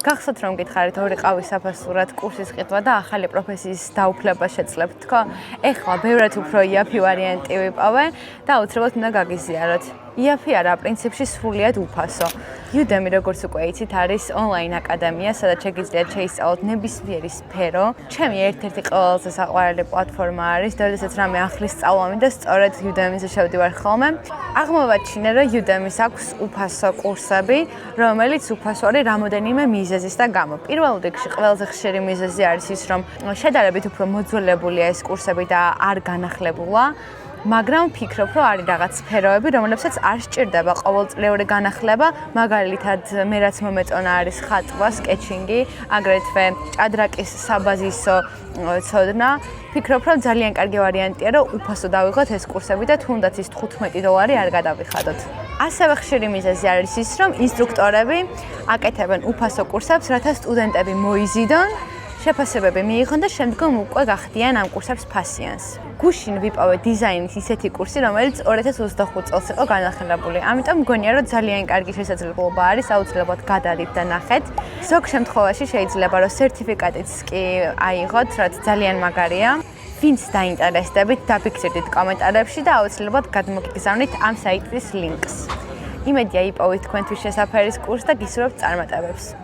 გახსოვთ რომ გითხარით ორი ყავის საფასურად კურსის ყიდვა და ახალი პროფესიის დაუფლება შეძლებთ, თქო? ეხლა ბევრად უფრო იაფი ვარიანტი ვიპოვე და აუცილებლად უნდა გაგიზიაროთ. იაფი არა, პრინციპში სრულიად უფასო. Udemy, როგორც უკვე იცით, არის ონლაინ აკადემია, სადაც შეგიძლიათ შეისწავლოთ ნებისმიერი სფერო. ჩემი ერთ-ერთი ყველაზე საყვარელი პლატფორმა არის, და როდესაც რამე ახლის სწავლამი და სწორედ Udemy-ზე შევდივარ ხოლმე. აღმოვაჩინე, რომ Udemy-ს აქვს უფასო კურსები, რომელიც უფასო არის რამოდენიმე მიზეზის და გამო. პირველ რიგში ყველაზე ხშირი მიზეზი არის ის, რომ შედარებით უფრო მოძველებულია ეს კურსები და არ განახლებულა. მაგრამ ვფიქრობ, რომ არის რაღაც სფეროები, რომლებსაც არ სჭირდება ყოველწლიური განახლება, მაგალითად, მე რაც მომეწონა არის ხატვა, სკეჩინგი, აგრეთვე ჭადრაკის საბაზისო ცოდნა. ვფიქრობ, რომ ძალიან კარგი ვარიანტია, რომ უფასო დავიღოთ ეს კურსები და თუნდაც ის $15 არ გადავიხადოთ. ასევე ხშირი მიზეზი არის ის, რომ ინსტრუქტორები აკეთებენ უფასო კურსებს, რათა სტუდენტები მოიზიდონ, შეფასებები მიიღონ და შემდგომ უკვე გახდიან ამ კურსებს ფასიანს. გუშინ ვიპოვე დიზაინის ისეთი კურსი, რომელიც 2025 წელს იყო განახლებული. ამიტომ მგონია, რომ ძალიან კარგი შესაძლებლობა არის აუცილებლად გადადით და ნახეთ. ზოგ შემთხვევაში შეიძლება რომ სერტიფიკატიც კი აიღოთ, რაც ძალიან მაგარია. ვინც დაინტერესდებით, დაფიქსირდით კომენტარებში და აუცილებლად გადმოგიგზავნით ამ საიტის ლინკს. იმედია იპოვეთ თქვენთვის შესაფერის კურსს და გისურვებთ წარმატებებს.